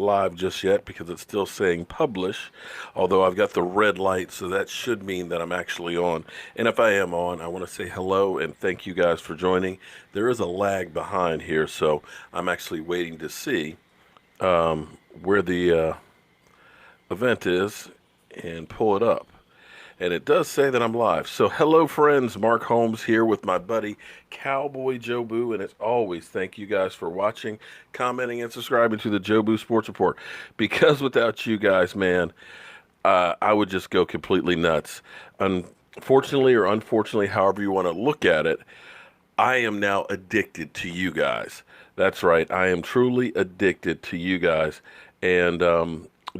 live just yet because it's still saying publish, although I've got the red light, so that should mean that I'm actually on. And if I am on, I want to say hello and thank you guys for joining. There is a lag behind here, so I'm actually waiting to see where the event is and pull it up. And it does say that I'm live. So hello friends, Mark Holmes here with my buddy Cowboy Joe Boo. And as always, thank you guys for watching, commenting, and subscribing to the Joe Boo Sports Report. Because without you guys, man, I would just go completely nuts. Unfortunately or unfortunately, however you want to look at it, I am now addicted to you guys. That's right. I am truly addicted to you guys. And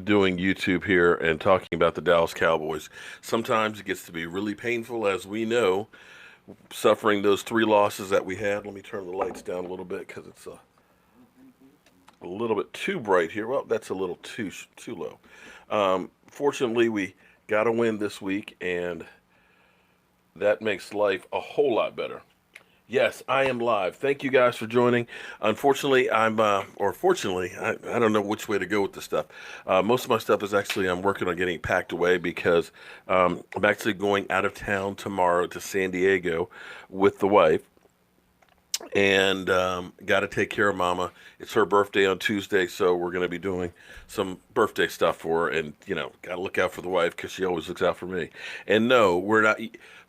doing YouTube here and talking about the Dallas Cowboys. Sometimes it gets to be really painful, as we know, suffering those 3 losses that we had. Let me turn the lights down a little bit because it's a little bit too bright here. Well, that's a little too low. Fortunately, we got a win this week, and that makes life a whole lot better. Yes, I am live. Thank you guys for joining. Unfortunately, fortunately, I don't know which way to go with this stuff. Most of my stuff is actually, I'm working on getting packed away because I'm actually going out of town tomorrow to San Diego with the wife. And got to take care of Mama. It's her birthday on Tuesday, so we're going to be doing some birthday stuff for her. And, you know, got to look out for the wife because she always looks out for me. And no, we're not.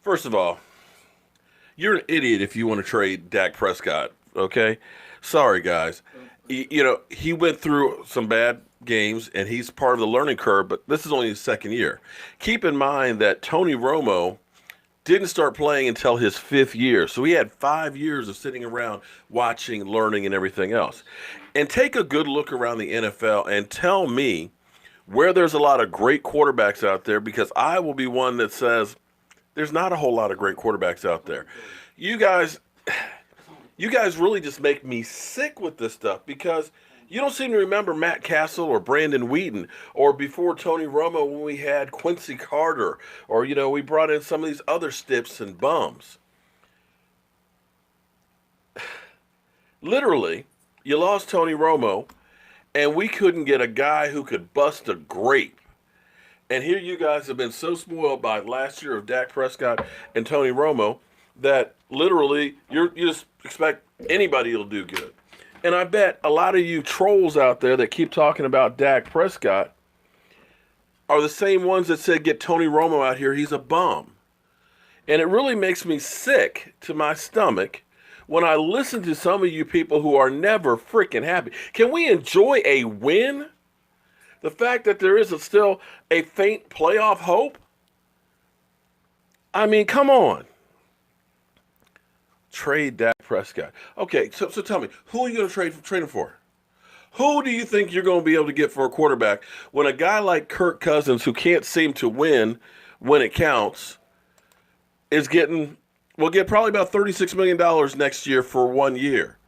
First of all, you're an idiot if you want to trade Dak Prescott, okay? Sorry, guys. You know, he went through some bad games, and he's part of the learning curve, but this is only his second year. Keep in mind that Tony Romo didn't start playing until his 5th year, so he had 5 years of sitting around watching, learning, and everything else. And take a good look around the NFL and tell me where there's a lot of great quarterbacks out there, because I will be one that says, there's not a whole lot of great quarterbacks out there. You guys really just make me sick with this stuff because you don't seem to remember Matt Castle or Brandon Wheaton or before Tony Romo when we had Quincy Carter or, you know, we brought in some of these other stiffs and bums. Literally, you lost Tony Romo and we couldn't get a guy who could bust a grape. And here you guys have been so spoiled by last year of Dak Prescott and Tony Romo that literally you just expect anybody will do good. And I bet a lot of you trolls out there that keep talking about Dak Prescott are the same ones that said get Tony Romo out here, he's a bum. And it really makes me sick to my stomach when I listen to some of you people who are never freaking happy. Can we enjoy a win? The fact that there is still a faint playoff hope? I mean, come on. Trade Dak Prescott. Okay, so tell me, who are you going to trade him for? Who do you think you're going to be able to get for a quarterback when a guy like Kirk Cousins, who can't seem to win when it counts, will get probably about $36 million next year for 1 year?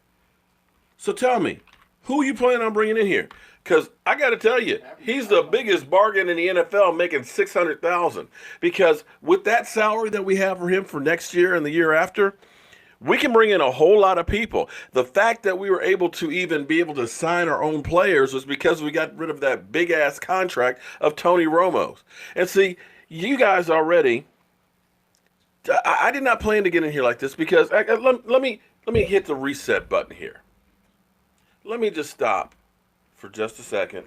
So tell me, who are you planning on bringing in here? Because I got to tell you, he's the biggest bargain in the NFL, making $600,000. Because with that salary that we have for him for next year and the year after, we can bring in a whole lot of people. The fact that we were able to even be able to sign our own players was because we got rid of that big-ass contract of Tony Romo's. And see, you guys already, I did not plan to get in here like this because let me hit the reset button here. Let me just stop for just a second,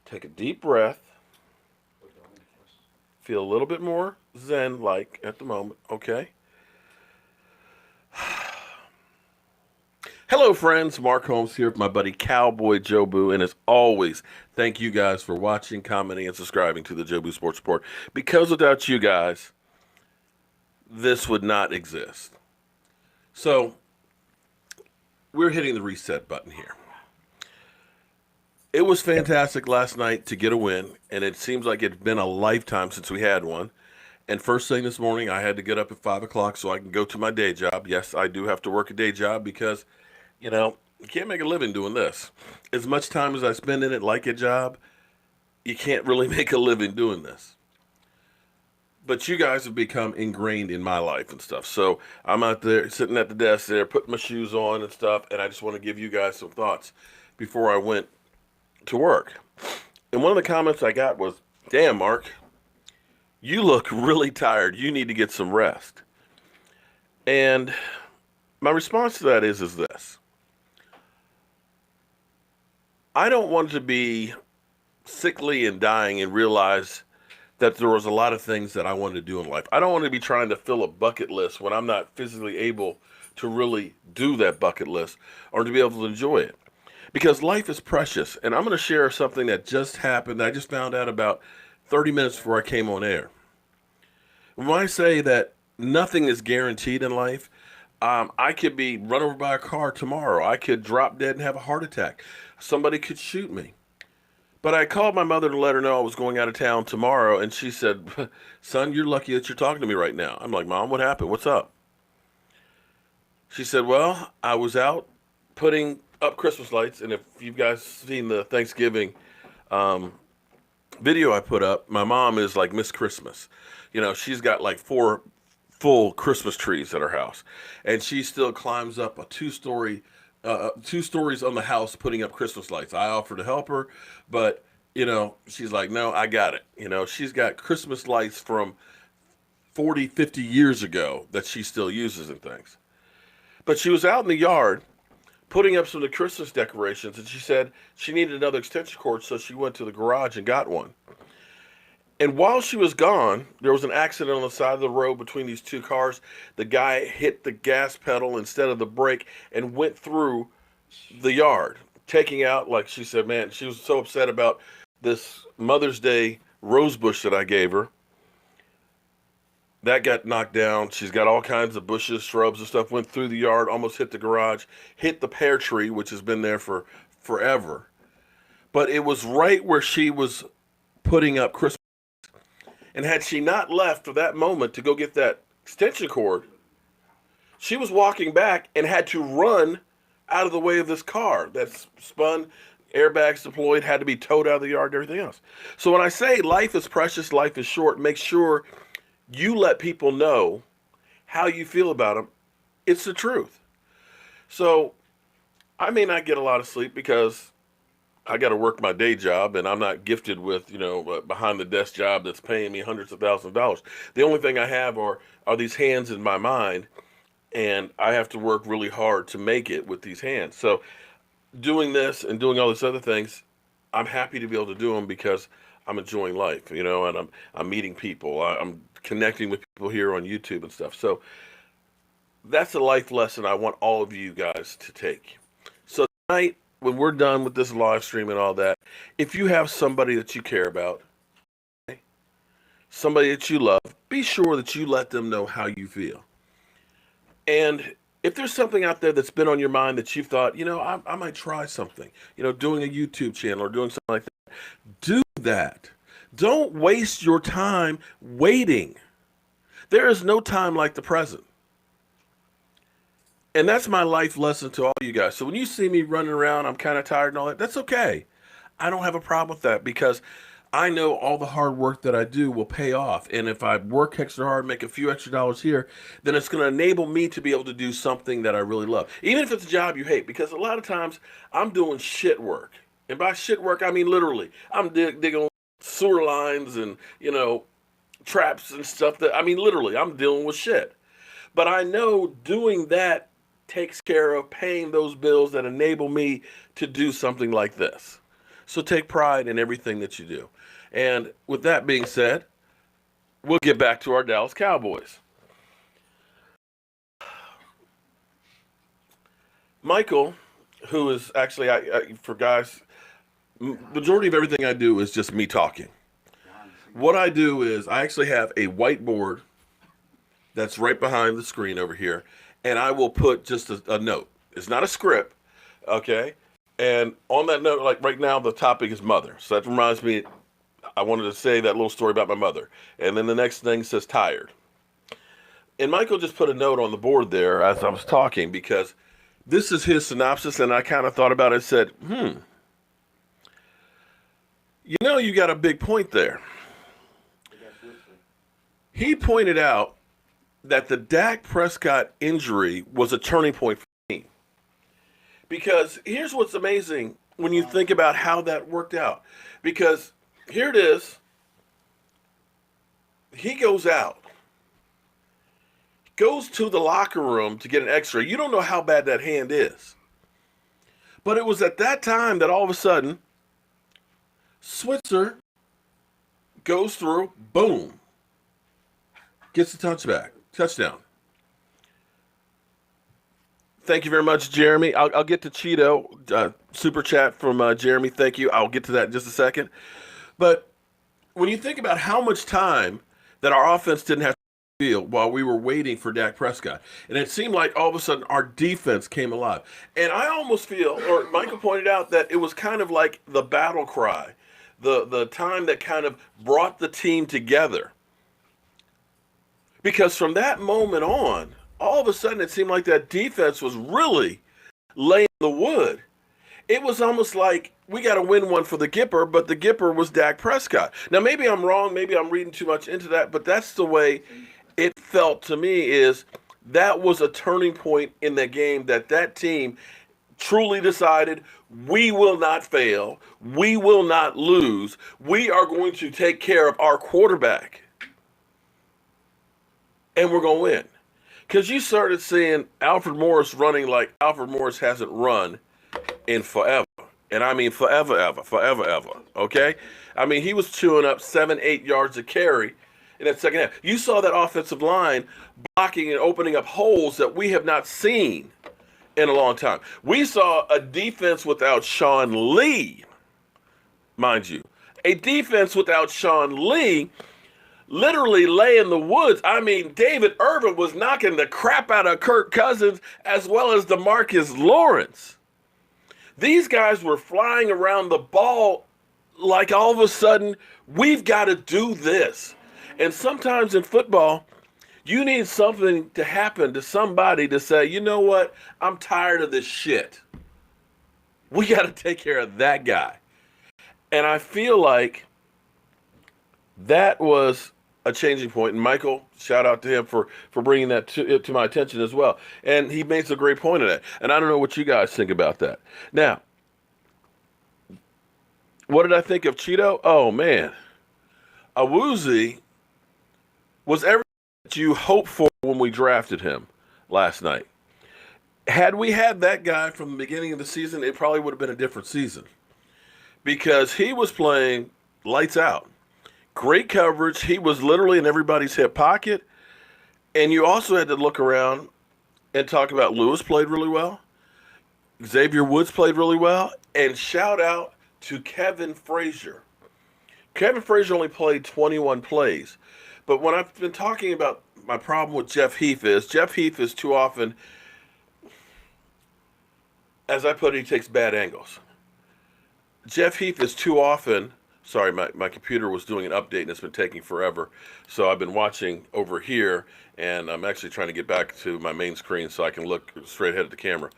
take a deep breath, feel a little bit more zen-like at the moment, okay? Hello, friends. Mark Holmes here with my buddy Cowboy Joe Boo, and as always, thank you guys for watching, commenting, and subscribing to the Joe Boo Sports Report. Because without you guys, this would not exist. So, we're hitting the reset button here. It was fantastic last night to get a win, and it seems like it's been a lifetime since we had one. And first thing this morning, I had to get up at 5 o'clock so I can go to my day job. Yes, I do have to work a day job because, you know, you can't make a living doing this. As much time as I spend in it like a job, you can't really make a living doing this. But you guys have become ingrained in my life and stuff. So I'm out there sitting at the desk there, putting my shoes on and stuff, and I just want to give you guys some thoughts before I went to work. And one of the comments I got was, "Damn, Mark, you look really tired. You need to get some rest." And my response to that is this. I don't want to be sickly and dying and realize that there was a lot of things that I wanted to do in life. I don't want to be trying to fill a bucket list when I'm not physically able to really do that bucket list or to be able to enjoy it. Because life is precious. And I'm going to share something that just happened. I just found out about 30 minutes before I came on air. When I say that nothing is guaranteed in life, I could be run over by a car tomorrow. I could drop dead and have a heart attack. Somebody could shoot me. But I called my mother to let her know I was going out of town tomorrow, and she said, "Son, you're lucky that you're talking to me right now." I'm like, "Mom, what happened? What's up?" She said, "Well, I was out putting up Christmas lights, and if you guys seen the Thanksgiving video I put up, my mom is like Miss Christmas. You know, she's got like 4 full Christmas trees at her house, and she still climbs up a 2 stories on the house putting up Christmas lights. I offered to help her, but she's like, "No, I got it." She's got Christmas lights from 40, 50 years ago that she still uses and things. But she was out in the yard putting up some of the Christmas decorations, and she said she needed another extension cord, so she went to the garage and got one. And while she was gone, there was an accident on the side of the road between these 2 cars. The guy hit the gas pedal instead of the brake and went through the yard, taking out, like she said, man, she was so upset about this Mother's Day rose bush that I gave her. That got knocked down. She's got all kinds of bushes, shrubs, and stuff. Went through the yard, almost hit the garage, hit the pear tree, which has been there for forever. But it was right where she was putting up Christmas. And had she not left for that moment to go get that extension cord, she was walking back and had to run out of the way of this car that's spun, airbags deployed, had to be towed out of the yard and everything else. So when I say life is precious, life is short, make sure you let people know how you feel about them. It's the truth. So I may not get a lot of sleep because I got to work my day job, and I'm not gifted with, a behind the desk job that's paying me hundreds of thousands of dollars. The only thing I have are these hands in my mind, and I have to work really hard to make it with these hands. So doing this and doing all these other things, I'm happy to be able to do them because I'm enjoying life, and I'm meeting people. I'm connecting with people here on YouTube and stuff. So that's a life lesson I want all of you guys to take. So tonight, when we're done with this live stream and all that, if you have somebody that you care about, somebody that you love, be sure that you let them know how you feel. And if there's something out there that's been on your mind that you've thought, I might try something, doing a YouTube channel or doing something like that, do that. Don't waste your time waiting. There is no time like the present. And that's my life lesson to all you guys. So when you see me running around, I'm kind of tired and all that, that's okay. I don't have a problem with that because I know all the hard work that I do will pay off. And if I work extra hard, make a few extra dollars here, then it's going to enable me to be able to do something that I really love. Even if it's a job you hate, because a lot of times I'm doing shit work. And by shit work, I mean literally. I'm digging sewer lines and, traps and stuff literally, I'm dealing with shit. But I know doing that takes care of paying those bills that enable me to do something like this. So take pride in everything that you do. And with that being said, we'll get back to our Dallas Cowboys. Michael, who is actually, for guys, majority of everything I do is just me talking. What I do is I actually have a whiteboard that's right behind the screen over here, and I will put just a note. It's not a script, okay? And on that note, like right now, the topic is mother. So that reminds me, I wanted to say that little story about my mother. And then the next thing says tired. And Michael just put a note on the board there as I was talking because this is his synopsis, and I kind of thought about it and said, you got a big point there. He pointed out that the Dak Prescott injury was a turning point for me. Because here's what's amazing when you think about how that worked out. Because here it is. He goes out, goes to the locker room to get an x-ray. You don't know how bad that hand is. But it was at that time that all of a sudden, Switzer goes through, boom, gets the touchdown. Thank you very much, Jeremy. I'll get to Cheeto, super chat from Jeremy. Thank you. I'll get to that in just a second. But when you think about how much time that our offense didn't have to field while we were waiting for Dak Prescott, and it seemed like all of a sudden our defense came alive. And I almost feel, or Michael pointed out, that it was kind of like the battle cry, the time that kind of brought the team together. Because from that moment on, all of a sudden it seemed like that defense was really laying the wood. It was almost like we got to win one for the Gipper, but the Gipper was Dak Prescott. Now, maybe I'm wrong. Maybe I'm reading too much into that, but that's the way it felt to me. Is that was a turning point in the game, that team truly decided we will not fail. We will not lose. We are going to take care of our quarterback, and we're going to win. Because you started seeing Alfred Morris running like Alfred Morris hasn't run in forever. And I mean forever, ever. Okay? I mean, he was chewing up 7-8 yards a carry in that second half. You saw that offensive line blocking and opening up holes that we have not seen in a long time. We saw a defense without Sean Lee, mind you. A defense without Sean Lee literally lay in the woods. I mean, David Irvin was knocking the crap out of Kirk Cousins as well as DeMarcus Lawrence. These guys were flying around the ball like all of a sudden, we've got to do this. And sometimes in football, you need something to happen to somebody to say, you know what, I'm tired of this shit. We got to take care of that guy. And I feel like that was a changing point. And Michael, shout out to him for bringing that to my attention as well. And he makes a great point of that. And I don't know what you guys think about that. Now, what did I think of Cheeto? Oh, man. Awuzie was everything that you hoped for when we drafted him last night. Had we had that guy from the beginning of the season, it probably would have been a different season. Because he was playing lights out. Great coverage. He was literally in everybody's hip pocket. And you also had to look around and talk about Lewis played really well. Xavier Woods played really well. And shout out to Kevin Frazier. Kevin Frazier only played 21 plays. But when I've been talking about my problem with Jeff Heath is too often, as I put it, he takes bad angles. Jeff Heath is too often. Sorry, my computer was doing an update and it's been taking forever. So I've been watching over here and I'm actually trying to get back to my main screen so I can look straight ahead at the camera.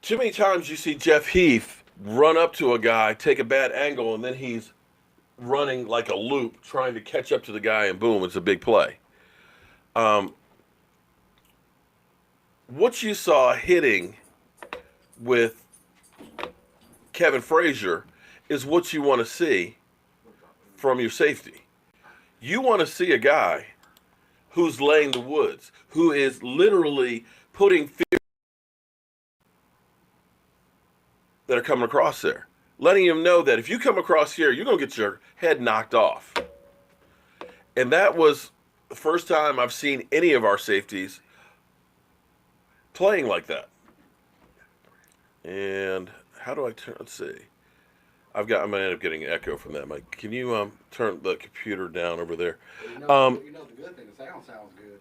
Too many times you see Jeff Heath run up to a guy, take a bad angle, and then he's running like a loop trying to catch up to the guy and boom, it's a big play. What you saw hitting with Kevin Frazier is what you want to see from your safety. You want to see a guy who's laying the woods, who is literally putting fear that are coming across there, letting him know that if you come across here, you're going to get your head knocked off. And that was the first time I've seen any of our safeties playing like that. And how do I turn? Let's see. I'm gonna end up getting an echo from that. Mike, can you turn the computer down over there? The good thing. The sound sounds good.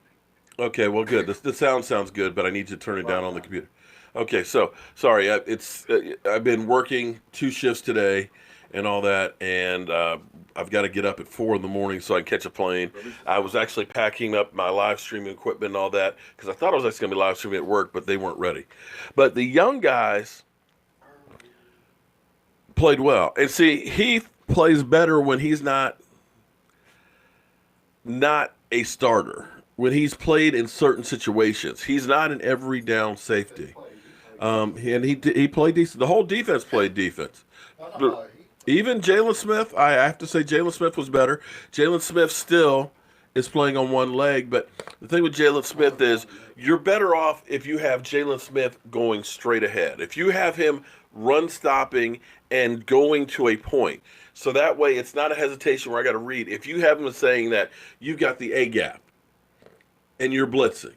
Okay, well, good. The sound sounds good, but I need to turn it down on the computer. Okay, so sorry. I've been working 2 shifts today and all that, and I've got to get up at 4 in the morning so I can catch a plane. I was actually packing up my live streaming equipment and all that because I thought I was actually going to be live streaming at work, but they weren't ready. But the young guys played well. And see, Heath plays better when he's not a starter. When he's played in certain situations. He's not an every down safety. And he played decent. The whole defense played defense. Even Jalen Smith, I have to say Jalen Smith was better. Jalen Smith still is playing on one leg, but the thing with Jalen Smith is you're better off if you have Jalen Smith going straight ahead. If you have him run stopping and going to a point. So that way it's not a hesitation where I got to read. If you have him saying that you've got the A gap and you're blitzing,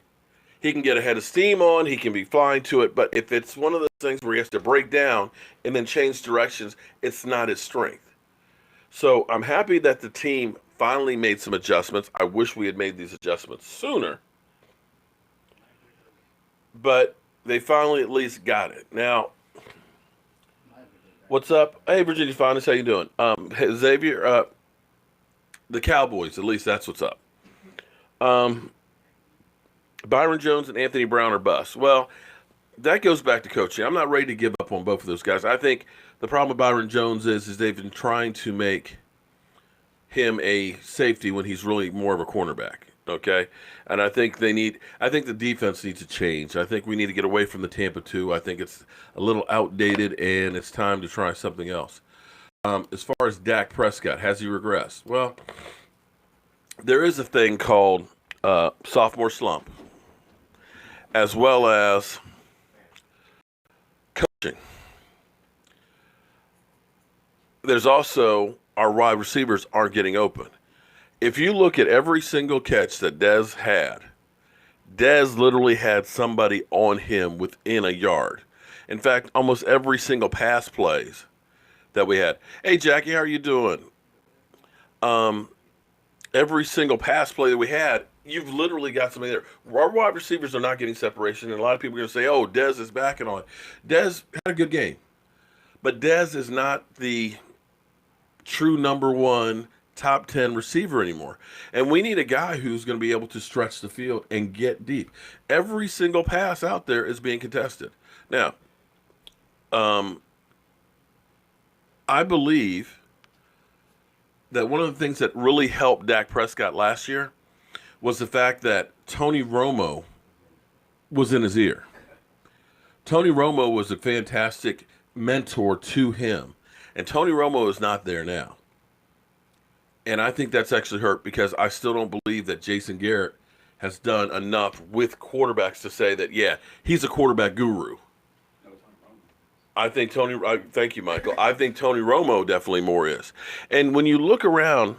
he can get a head of steam on, he can be flying to it, but if it's one of those things where he has to break down and then change directions, it's not his strength. So I'm happy that the team finally made some adjustments. I wish we had made these adjustments sooner, but they finally at least got it. Now, what's up? Hey, Virginia Finest, how you doing? Xavier, the Cowboys, at least that's what's up. Byron Jones and Anthony Brown are busts. Well, that goes back to coaching. I'm not ready to give up on both of those guys. I think the problem with Byron Jones is they've been trying to make him a safety when he's really more of a cornerback. Okay, and I think the defense needs to change. I think we need to get away from the Tampa 2. I think it's a little outdated, and it's time to try something else. As far as Dak Prescott, has he regressed? Well, there is a thing called sophomore slump, as well as coaching. There's also our wide receivers aren't getting open. If you look at every single catch that Dez had, Dez literally had somebody on him within a yard. In fact, almost every single pass plays that we had. Hey, Jackie, how are you doing? Every single pass play that we had, you've literally got somebody there. Our wide receivers are not getting separation, and a lot of people are going to say, oh, Dez is backing on. Dez had a good game. But Dez is not the true number one top 10 receiver anymore. And we need a guy who's going to be able to stretch the field and get deep. Every single pass out there is being contested. Now, I believe that one of the things that really helped Dak Prescott last year was the fact that Tony Romo was in his ear. Tony Romo was a fantastic mentor to him. And Tony Romo is not there now. And I think that's actually hurt because I still don't believe that Jason Garrett has done enough with quarterbacks to say that, yeah, he's a quarterback guru. I think thank you, Michael. I think Tony Romo definitely more is. And when you look around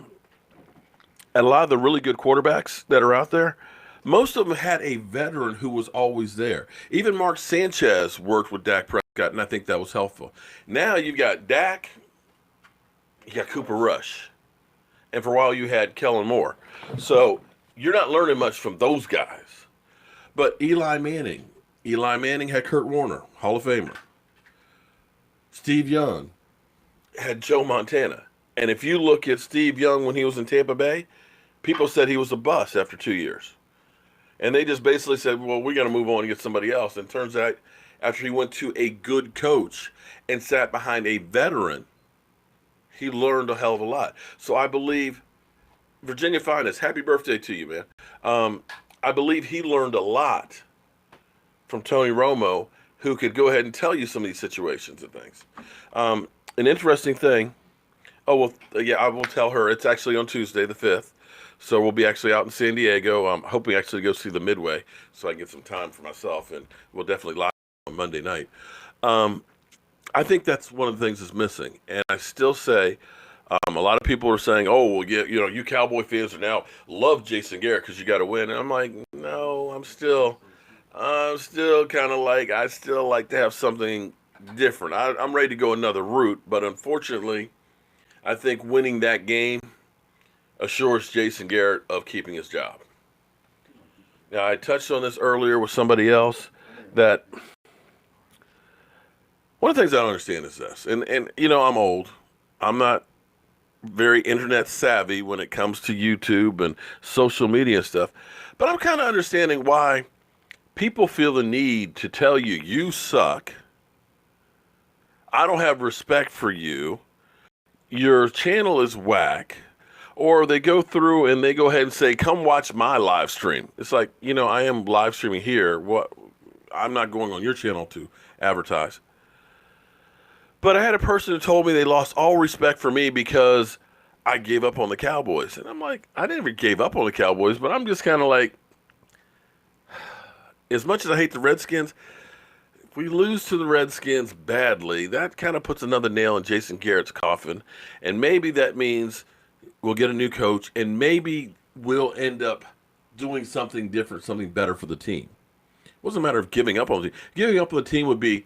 at a lot of the really good quarterbacks that are out there, most of them had a veteran who was always there. Even Mark Sanchez worked with Dak Prescott, and I think that was helpful. Now you've got Dak, you got Cooper Rush, and for a while you had Kellen Moore. So you're not learning much from those guys. But Eli Manning had Kurt Warner, Hall of Famer. Steve Young had Joe Montana. And if you look at Steve Young when he was in Tampa Bay, people said he was a bust after 2 years. And they just basically said, well, we got to move on and get somebody else. And it turns out after he went to a good coach and sat behind a veteran, he learned a hell of a lot. So I believe, Virginia Finest, happy birthday to you, man. I believe he learned a lot from Tony Romo, who could go ahead and tell you some of these situations and things. An interesting thing, yeah, I will tell her. It's actually on Tuesday, the 5th. So we'll be actually out in San Diego. I'm hoping actually to go see the Midway so I can get some time for myself, and we'll definitely live on Monday night. I think that's one of the things that's missing. And I still say, a lot of people are saying, oh, well, yeah, you Cowboy fans are now love Jason Garrett because you got to win. And I'm like, no, I'm still kind of like, I still like to have something different. I'm ready to go another route, but unfortunately, I think winning that game assures Jason Garrett of keeping his job. Now, I touched on this earlier with somebody else that one of the things I don't understand is this, and I'm old. I'm not very internet savvy when it comes to YouTube and social media stuff, but I'm kind of understanding why people feel the need to tell you, you suck. I don't have respect for you. Your channel is whack. Or they go through and they go ahead and say, come watch my live stream. It's like, I am live streaming here. I'm not going on your channel to advertise. But I had a person who told me they lost all respect for me because I gave up on the Cowboys. And I'm like, I never gave up on the Cowboys, but I'm just kind of like, as much as I hate the Redskins, if we lose to the Redskins badly, that kind of puts another nail in Jason Garrett's coffin. And maybe that means we'll get a new coach, and maybe we'll end up doing something different, something better for the team. It wasn't a matter of giving up on the team. Giving up on the team would be,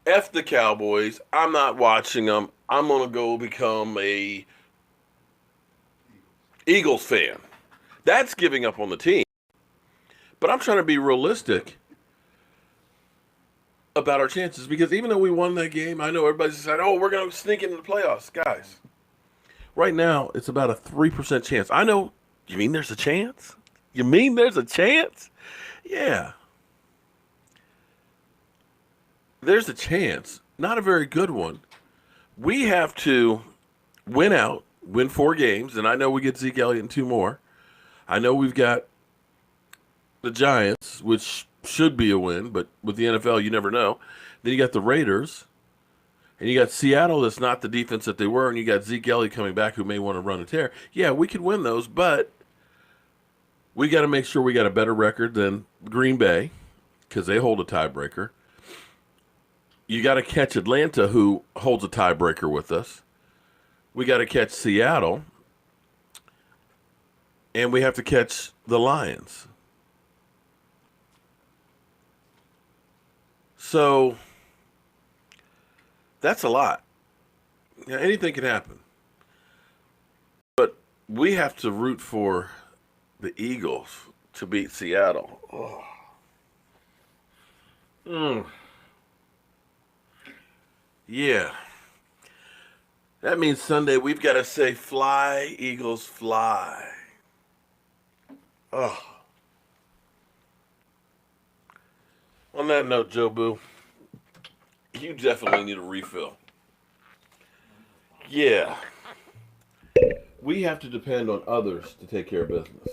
F the Cowboys, I'm not watching them. I'm going to go become a Eagles fan. That's giving up on the team. But I'm trying to be realistic about our chances, because even though we won that game, I know everybody's saying, oh, we're going to sneak into the playoffs. Guys, right now, it's about a 3% chance. I know, you mean there's a chance? You mean there's a chance? Yeah. There's a chance. Not a very good one. We have to win 4 games, and I know we get Zeke Elliott and 2 more. I know we've got the Giants, which should be a win, but with the NFL, you never know. Then you got the Raiders, and you got Seattle that's not the defense that they were, and you got Zeke Elliott coming back who may want to run a tear. Yeah, we could win those, but we got to make sure we got a better record than Green Bay because they hold a tiebreaker. You got to catch Atlanta, who holds a tiebreaker with us. We got to catch Seattle, and we have to catch the Lions. So that's a lot. Now, anything can happen. But we have to root for the Eagles to beat Seattle. Yeah. That means Sunday we've got to say, fly, Eagles, fly. Oh. On that note, Joe Boo, you definitely need a refill. Yeah. We have to depend on others to take care of business.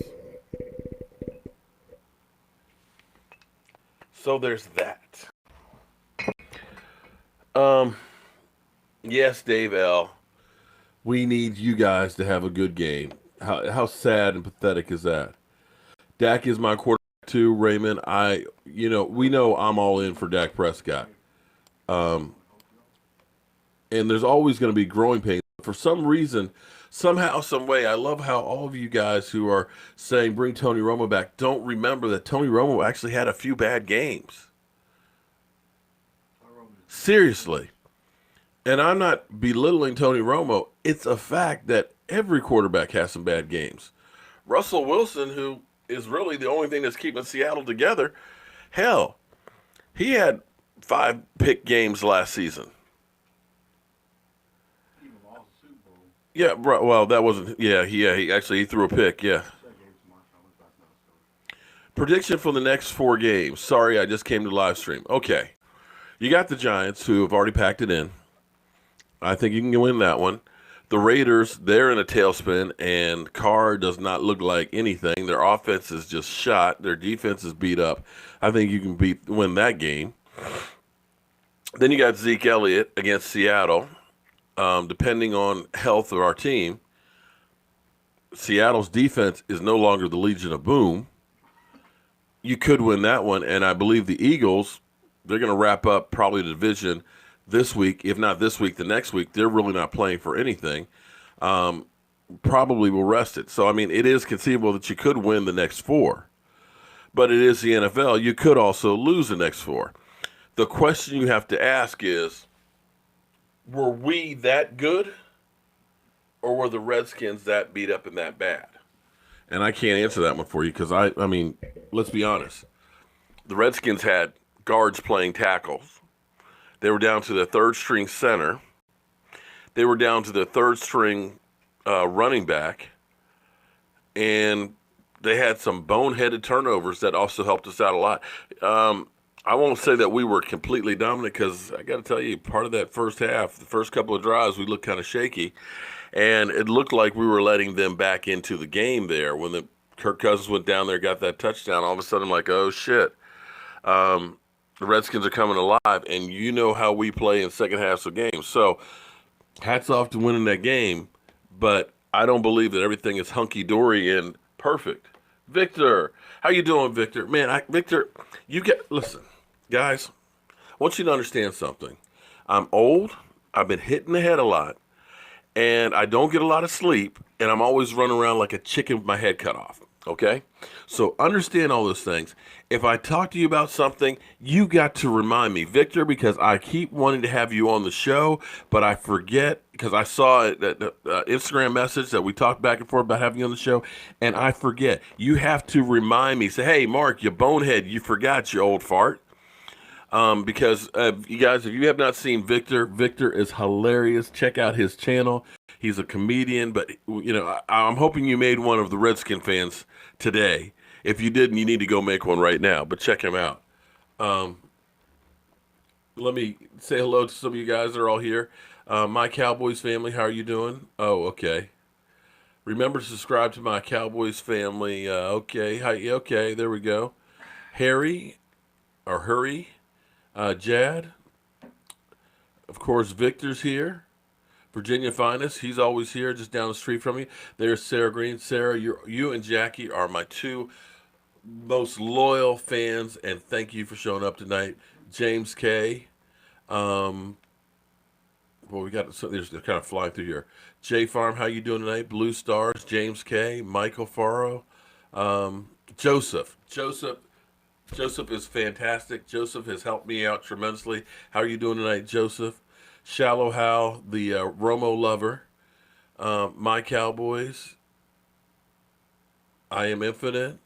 So there's that. Yes, Dave L. We need you guys to have a good game. How sad and pathetic is that? Dak is my quarterback too, Raymond. We know I'm all in for Dak Prescott. And there's always going to be growing pains. For some reason, somehow, some way, I love how all of you guys who are saying bring Tony Romo back don't remember that Tony Romo actually had a few bad games. Seriously. And I'm not belittling Tony Romo. It's a fact that every quarterback has some bad games. Russell Wilson, who is really the only thing that's keeping Seattle together, hell, he had 5 pick games last season. He even lost the Super Bowl. Yeah, well, that wasn't. Yeah, he threw a pick. Yeah. Prediction for the next 4 games. Sorry, I just came to live stream. Okay, you got the Giants, who have already packed it in. I think you can win that one. The Raiders, they're in a tailspin, and Carr does not look like anything. Their offense is just shot. Their defense is beat up. I think you can win that game. Then you got Zeke Elliott against Seattle. Depending on health of our team, Seattle's defense is no longer the Legion of Boom. You could win that one, and I believe the Eagles, they're going to wrap up probably the division this week. If not this week, the next week. They're really not playing for anything. Probably will rest it. So, I mean, it is conceivable that you could win the next 4. But it is the NFL. You could also lose the next 4. The question you have to ask is, were we that good? Or were the Redskins that beat up and that bad? And I can't answer that one for you because, I mean, let's be honest. The Redskins had guards playing tackles. They were down to the 3rd-string center. They were down to the 3rd-string running back. And they had some boneheaded turnovers that also helped us out a lot. I won't say that we were completely dominant because I got to tell you, part of that first half, the first couple of drives, we looked kind of shaky. And it looked like we were letting them back into the game there. When Kirk Cousins went down there, got that touchdown, all of a sudden I'm like, oh, shit. The Redskins are coming alive, and you know how we play in second halves of games. So hats off to winning that game, but I don't believe that everything is hunky dory and perfect. Victor, how you doing, Victor? Man, Victor, you get listen, guys. I want you to understand something. I'm old. I've been hit in the head a lot, and I don't get a lot of sleep, and I'm always running around like a chicken with my head cut off. Okay? So understand all those things. If I talk to you about something, you got to remind me, Victor, because I keep wanting to have you on the show, but I forget because I saw that Instagram message that we talked back and forth about having you on the show, and I forget. You have to remind me. Say, hey, Mark, you bonehead, you forgot, you old fart. Because you guys, if you have not seen Victor, Victor is hilarious. Check out his channel. He's a comedian, but I'm hoping you made one of the Redskin fans today. If you didn't, you need to go make one right now. But check him out. Um, Let me say hello to some of you guys that are all here. My Cowboys family, how are you doing? Oh, okay. Remember to subscribe to my Cowboys family. Okay, hi, okay, there we go. Harry or Hurry, Jad, of course, Victor's here. Virginia Finest, he's always here, just down the street from me. There's Sarah Green. Sarah, you and Jackie are my two most loyal fans, and thank you for showing up tonight. James K. Um, well, we got so they're kind of flying through here. J Farm, how you doing tonight? Blue Stars, James K. Michael Farrow, Joseph. Joseph is fantastic. Joseph has helped me out tremendously. How are you doing tonight, Joseph? Shallow Hal, the Romo lover. My Cowboys. I am Infinite.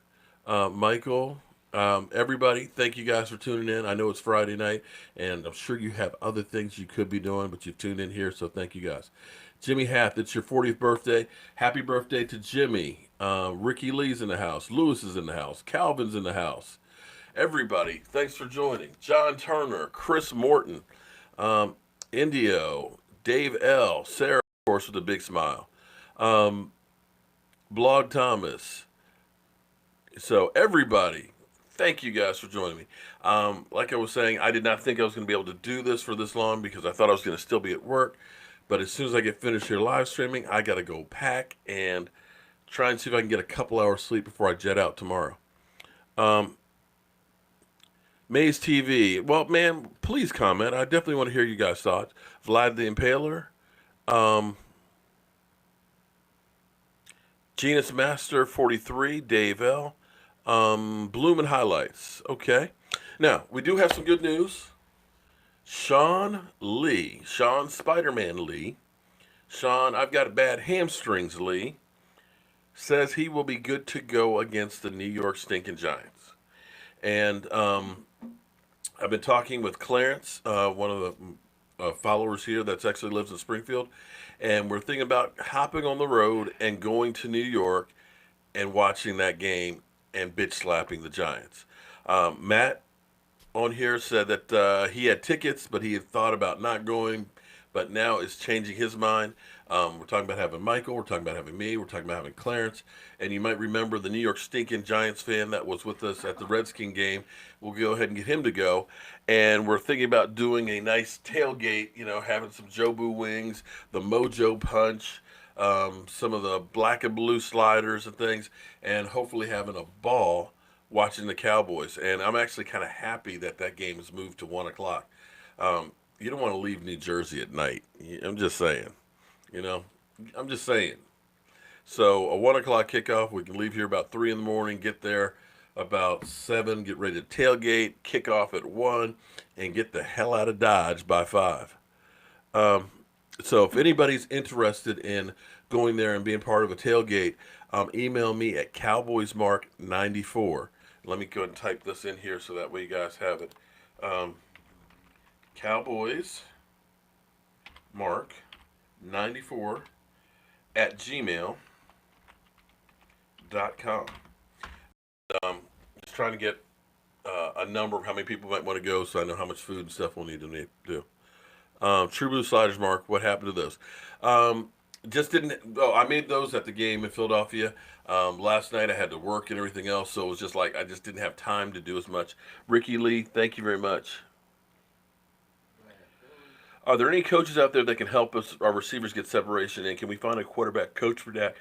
Michael. Everybody, thank you guys for tuning in. I know it's Friday night, and I'm sure you have other things you could be doing, but you've tuned in here, so thank you guys. Jimmy Hath, it's your 40th birthday. Happy birthday to Jimmy. Ricky Lee's in the house. Lewis is in the house. Calvin's in the house. Everybody, thanks for joining. John Turner, Chris Morton, um, Indio, Dave L, Sarah, of course, with a big smile, um, Blog Thomas. So everybody, thank you guys for joining me. Like I was saying, I did not think I was going to be able to do this for this long because I thought I was going to still be at work. But as soon as I get finished here live streaming, I got to go pack and try and see if I can get a couple hours sleep before I jet out tomorrow. Um, Maze TV. Well, man, please comment. I definitely want to hear you guys' thoughts. Vlad the Impaler. Um, Genus Master 43. Dave L. Bloom and Highlights. Okay. Now, we do have some good news. Sean Lee. Sean Spider-Man Lee. Sean, I've got bad hamstrings, Lee. Says he will be good to go against the New York Stinking Giants. And I've been talking with Clarence, one of the followers here that's actually lives in Springfield, and we're thinking about hopping on the road and going to New York and watching that game and bitch slapping the Giants. Matt on here said that he had tickets, but he had thought about not going, but now is changing his mind. We're talking about having Michael. We're talking about having me. We're talking about having Clarence. And you might remember the New York Stinking Giants fan that was with us at the Redskin game. We'll go ahead and get him to go. And we're thinking about doing a nice tailgate, having some Jobu wings, the Mojo Punch, some of the black and blue sliders and things, and hopefully having a ball watching the Cowboys. And I'm actually kind of happy that that game has moved to 1 o'clock. You don't want to leave New Jersey at night. I'm just saying. You know, I'm just saying. So a 1 o'clock kickoff, we can leave here about 3 in the morning, get there about 7, get ready to tailgate, kick off at 1, and get the hell out of Dodge by 5. Um, so if anybody's interested in going there and being part of a tailgate, email me at cowboysmark94. Let me go ahead and type this in here so that way you guys have it. Cowboys Mark 94 at gmail.com. Just trying to get a number of how many people might want to go so I know how much food and stuff we'll need to do. True Blue Sliders, Mark, what happened to those? Just didn't. Oh, I made those at the game in Philadelphia. Last night I had to work and everything else, so it was just like I just didn't have time to do as much. Ricky Lee, thank you very much. Are there any coaches out there that can help us, our receivers, get separation? And can we find a quarterback coach for that?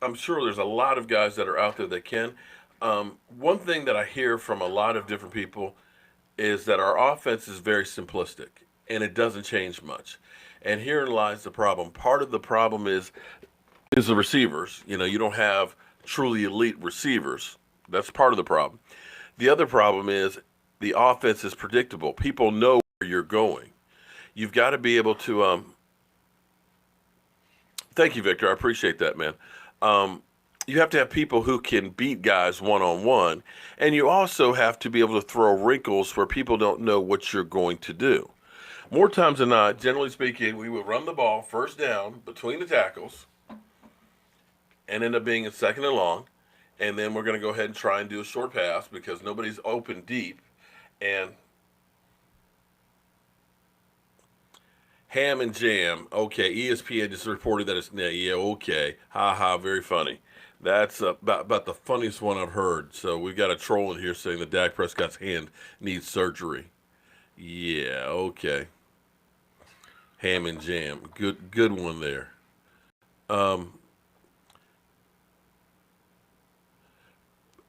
I'm sure there's a lot of guys that are out there that can. One thing that I hear from a lot of different people is that our offense is very simplistic and it doesn't change much. And herein lies the problem. Part of the problem is the receivers. You know, you don't have truly elite receivers. That's part of the problem. The other problem is the offense is predictable. People know where you're going. You've got to be able to. Thank you, Victor. I appreciate that, man. You have to have people who can beat guys one on one, and you also have to be able to throw wrinkles where people don't know what you're going to do. More times than not, generally speaking, we would run the ball first down between the tackles and end up being a second and long, and then we're going to go ahead and try and do a short pass because nobody's open deep, and ham and jam. Okay, ESPN just reported that it's yeah. Okay, ha ha, very funny. That's about the funniest one I've heard. So we've got a troll in here saying that Dak Prescott's hand needs surgery. Yeah, okay. Ham and jam. Good one there. Um,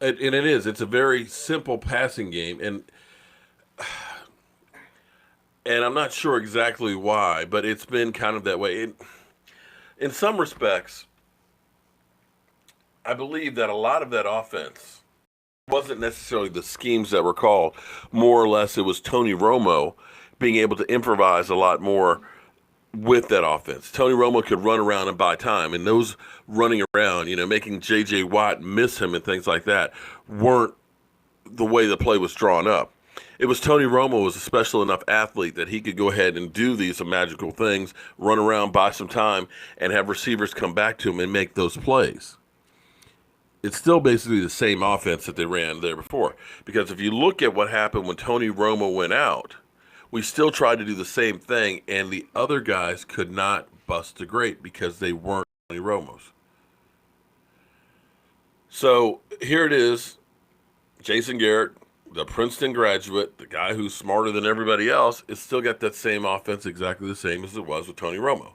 and it is. It's a very simple passing game, and I'm not sure exactly why, but it's been kind of that way. In some respects, I believe that a lot of that offense wasn't necessarily the schemes that were called. More or less, it was Tony Romo being able to improvise a lot more with that offense. Tony Romo could run around and buy time, and those running around, you know, making J.J. Watt miss him and things like that weren't the way the play was drawn up. It was Tony Romo was a special enough athlete that he could go ahead and do these magical things, run around, buy some time, and have receivers come back to him and make those plays. It's still basically the same offense that they ran there before. Because if you look at what happened when Tony Romo went out, we still tried to do the same thing, and the other guys could not bust a great because they weren't Tony Romos. So here it is, Jason Garrett, the Princeton graduate, the guy who's smarter than everybody else, is still got that same offense exactly the same as it was with Tony Romo.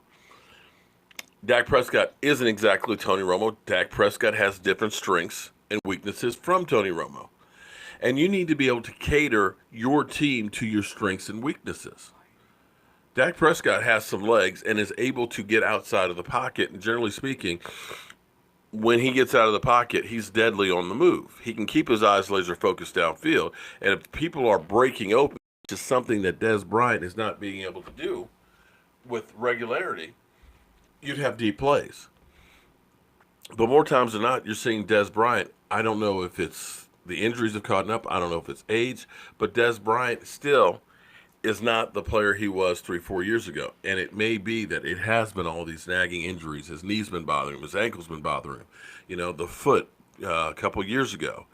Dak Prescott isn't exactly Tony Romo. Dak Prescott has different strengths and weaknesses from Tony Romo. And you need to be able to cater your team to your strengths and weaknesses. Dak Prescott has some legs and is able to get outside of the pocket. And generally speaking, when he gets out of the pocket, he's deadly on the move. He can keep his eyes laser focused downfield. And if people are breaking open, which is something that Dez Bryant is not being able to do with regularity, you'd have deep plays. But more times than not, you're seeing Dez Bryant. I don't know if it's the injuries have caught up. I don't know if it's age. But Dez Bryant still is not the player he was 3, 4 years ago. And it may be that it has been all these nagging injuries. His knee's been bothering him. His ankle's been bothering him. You know, the foot a couple years ago.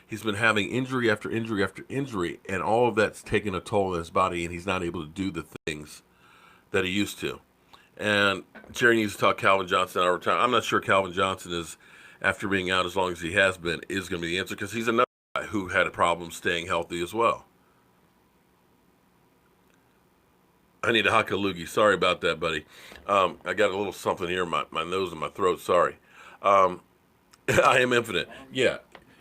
He's been having injury after injury after injury. And all of that's taken a toll on his body. And he's not able to do the things that he used to. And Jerry needs to talk Calvin Johnson out of time. I'm not sure Calvin Johnson is, after being out as long as he has been, is going to be the answer because he's another guy who had a problem staying healthy as well. I need a hot loogie. Sorry about that, buddy. I got a little something here in my nose and my throat. Sorry. Um, I am infinite. Yeah.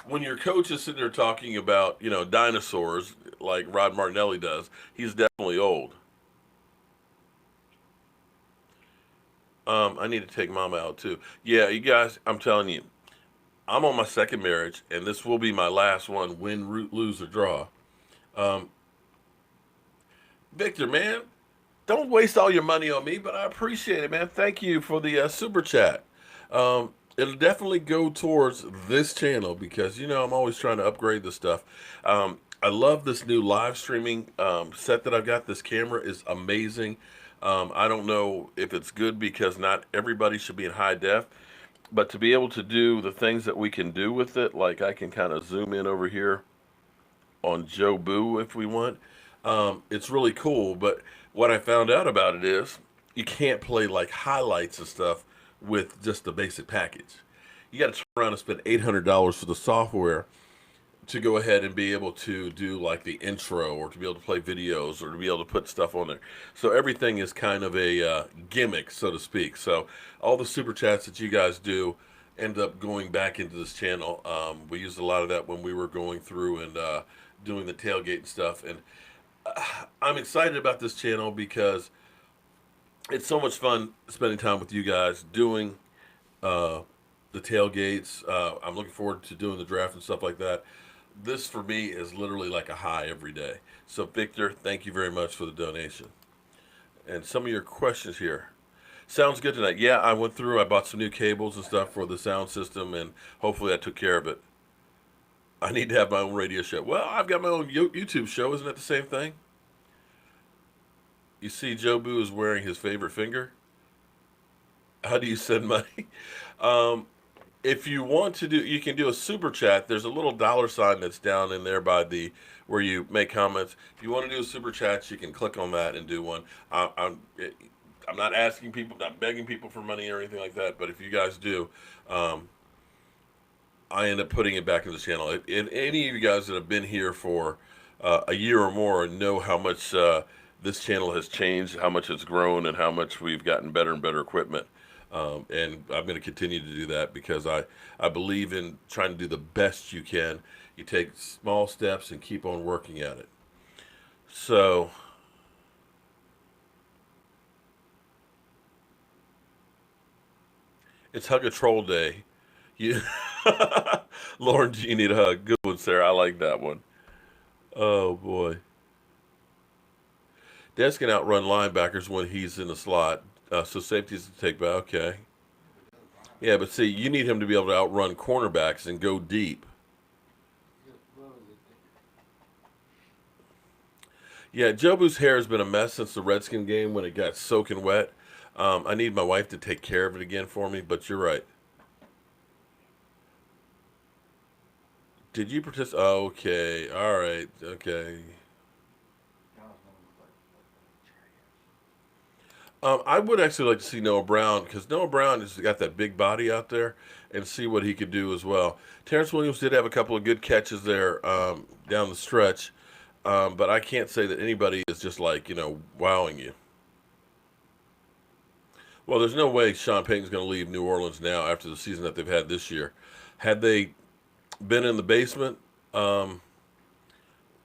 When your coach is sitting there talking about, you know, dinosaurs like Rod Martinelli does, he's definitely old. I need to take mama out too. Yeah, you guys, I'm telling you, I'm on my second marriage, and this will be my last one, win, lose, or draw. Um, Victor, man, don't waste all your money on me, but I appreciate it, man. Thank you for the super chat. It'll definitely go towards this channel because, you know, I'm always trying to upgrade this stuff. I love this new live streaming set that I've got. This camera is amazing. I don't know if it's good because not everybody should be in high def, but to be able to do the things that we can do with it, like I can kind of zoom in over here on Joe Boo if we want. It's really cool. But what I found out about it is you can't play like highlights and stuff with just the basic package. You got to turn around and spend $800 for the software to go ahead and be able to do like the intro or to be able to play videos or to be able to put stuff on there. So everything is kind of a gimmick, so to speak. So all the super chats that you guys do end up going back into this channel. We used a lot of that when we were going through and doing the tailgate and stuff. And I'm excited about this channel because it's so much fun spending time with you guys doing uh, the tailgates. I'm looking forward to doing the draft and stuff like that. This for me is literally like a high every day. So Victor, thank you very much for the donation. And some of your questions here. Sounds good tonight. Yeah, I went through. I bought some new cables and stuff for the sound system, and hopefully I took care of it. I need to have my own radio show. Well, I've got my own YouTube show. Isn't that the same thing? You see, Jobu is wearing his favorite finger. How do you send money? Um, if you want to do, you can do a super chat. There's a little dollar sign that's down in there by the where you make comments. If you want to do a super chat, you can click on that and do one. I'm not asking people, not begging people for money or anything like that. But if you guys do, um, I end up putting it back in the channel. If any of you guys that have been here for a year or more know how much this channel has changed, how much it's grown, and how much we've gotten better and better equipment. And I'm going to continue to do that because I believe in trying to do the best you can. You take small steps and keep on working at it. So, it's Hug a Troll Day. You, Lauren, do you need a hug? Good one, Sarah. I like that one. Oh, boy. Des can outrun linebackers when he's in the slot. So safety's to take back. Okay. Yeah, but see, you need him to be able to outrun cornerbacks and go deep. Yeah, Jobu's hair has been a mess since the Redskin game when it got soaking wet. I need my wife to take care of it again for me, but you're right. Did you participate? Okay, all right, okay. I would actually like to see Noah Brown because Noah Brown has got that big body out there and see what he could do as well. Terrence Williams did have a couple of good catches there down the stretch, but I can't say that anybody is just like, wowing you. Well, there's no way Sean Payton's going to leave New Orleans now after the season that they've had this year. Had they been in the basement,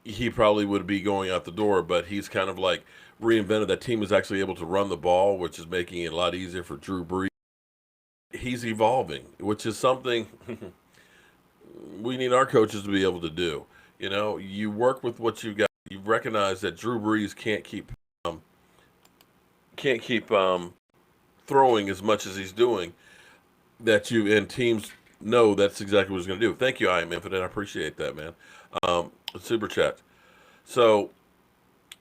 he probably would be going out the door, but he's kind of like reinvented. That team is actually able to run the ball, which is making it a lot easier for Drew Brees. He's evolving, which is something we need our coaches to be able to do. You work with what you've got. You recognize that Drew Brees can't keep throwing as much as he's doing. That you and teams know that's exactly what he's going to do. Thank you, I am Infinite. I appreciate that, man. Super chat. So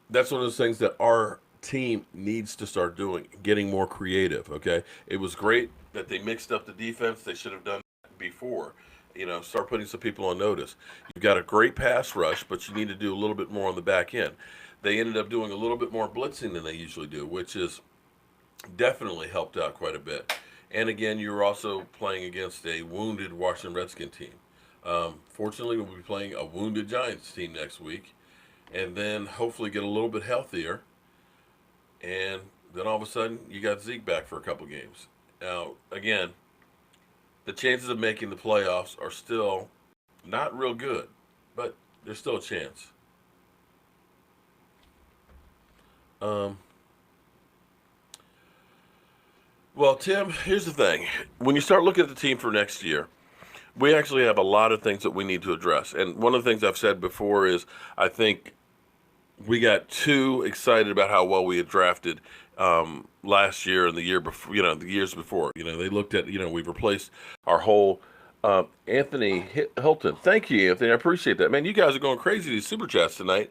that's one of those things that our team needs to start doing, getting more creative. Okay, it was great that they mixed up the defense. They should have done that before. Start putting some people on notice. You've got a great pass rush, but you need to do a little bit more on the back end. They ended up doing a little bit more blitzing than they usually do, which is definitely helped out quite a bit. And again, you're also playing against a wounded Washington Redskin team. Fortunately, we'll be playing a wounded Giants team next week, and then hopefully get a little bit healthier. And then all of a sudden, you got Zeke back for a couple games. Now, again, the chances of making the playoffs are still not real good, but there's still a chance. Um, well, Tim, here's the thing. When you start looking at the team for next year, we actually have a lot of things that we need to address. And one of the things I've said before is I think we got too excited about how well we had drafted last year and the year before, the years before. They looked at, we've replaced our whole Anthony Hilton. Thank you, Anthony. I appreciate that. Man, you guys are going crazy these super chats tonight.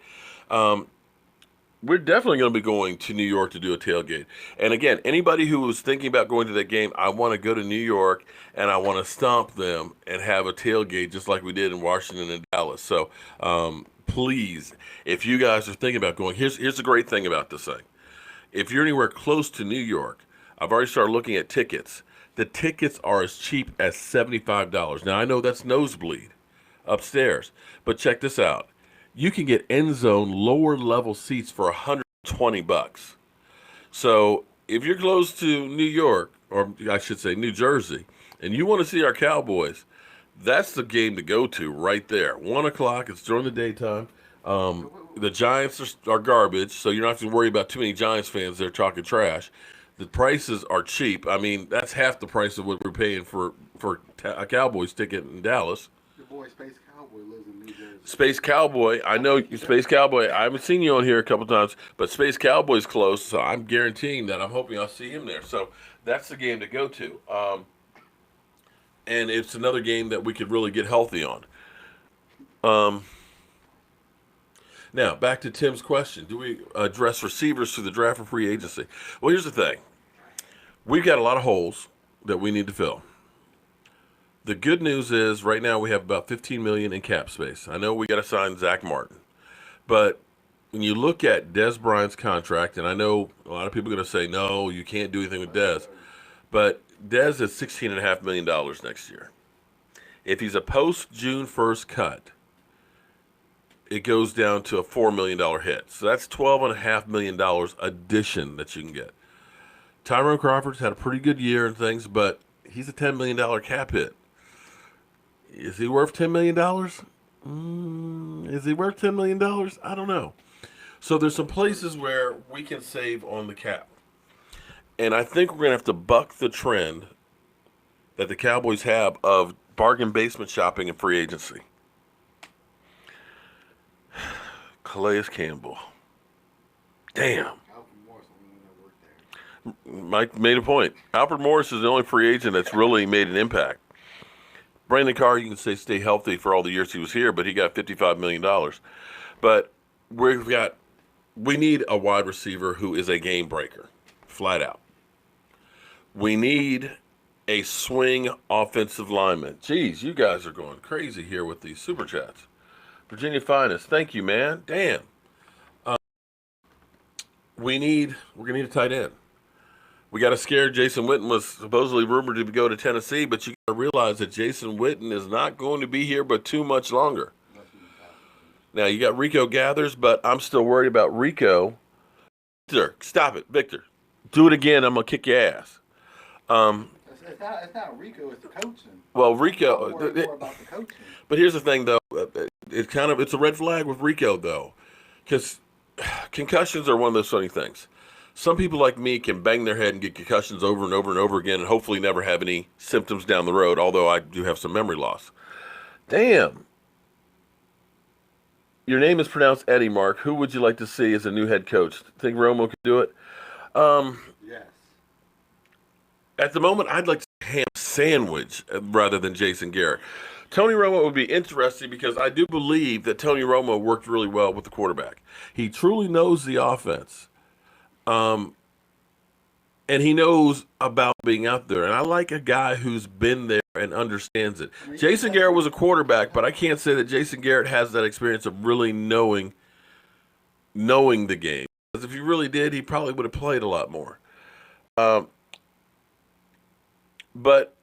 We're definitely going to be going to New York to do a tailgate. And again, anybody who was thinking about going to that game, I want to go to New York and I want to stomp them and have a tailgate just like we did in Washington and Dallas. So please, if you guys are thinking about going, here's the great thing about this thing. If you're anywhere close to New York, I've already started looking at tickets. The tickets are as cheap as $75. Now, I know that's nosebleed upstairs, but check this out. You can get end zone lower level seats for $120. So if you're close to New York, or I should say New Jersey, and you want to see our Cowboys, that's the game to go to right there. 1 o'clock, it's during the daytime. The Giants are garbage, so you don't have to worry about too many Giants fans there talking trash. The prices are cheap. I mean, that's half the price of what we're paying for a Cowboys ticket in Dallas. Your boy Space Cowboy lives in New Jersey. Space Cowboy, I know Space Cowboy. I haven't seen you on here a couple times, but Space Cowboy's close, so I'm guaranteeing that. I'm hoping I'll see him there. So that's the game to go to. And it's another game that we could really get healthy on. Now, back to Tim's question. Do we address receivers through the draft or free agency? Well, here's the thing. We've got a lot of holes that we need to fill. The good news is right now we have about $15 million in cap space. I know we got to sign Zach Martin. But when you look at Dez Bryant's contract, and I know a lot of people are going to say, no, you can't do anything with Dez. But Dez is $16.5 million next year. If he's a post-June 1st cut, it goes down to a $4 million hit. So that's $12.5 million addition that you can get. Tyrone Crawford's had a pretty good year and things, but he's a $10 million cap hit. Is he worth $10 million? Is he worth $10 million? I don't know. So there's some places where we can save on the cap. And I think we're going to have to buck the trend that the Cowboys have of bargain basement shopping and free agency. Calais Campbell. Damn. Mike made a point. Alfred Morris is the only free agent that's really made an impact. Brandon Carr, you can say stay healthy for all the years he was here, but he got $55 million. But we need a wide receiver who is a game breaker, flat out. We need a swing offensive lineman. Jeez, you guys are going crazy here with these super chats. Virginia Finest, thank you, man. Damn. We're going to need a tight end. We got to scare. Jason Witten was supposedly rumored to go to Tennessee, but you got to realize that Jason Witten is not going to be here but too much longer. Now, you got Rico Gathers, but I'm still worried about Rico. Victor, stop it. Victor, do it again. I'm going to kick your ass. It's not Rico, it's the coaching. Well, Rico. More about the coaching. But here's the thing, though. It's a red flag with Rico, though, because concussions are one of those funny things. Some people like me can bang their head and get concussions over and over and over again and hopefully never have any symptoms down the road, although I do have some memory loss. Damn. Your name is pronounced Eddie, Mark. Who would you like to see as a new head coach? Think Romo could do it? Yes. At the moment, I'd like to see Ham Sandwich rather than Jason Garrett. Tony Romo would be interesting because I do believe that Tony Romo worked really well with the quarterback. He truly knows the offense. And he knows about being out there. And I like a guy who's been there and understands it. Jason Garrett was a quarterback, but I can't say that Jason Garrett has that experience of really knowing the game. Because if he really did, he probably would have played a lot more. But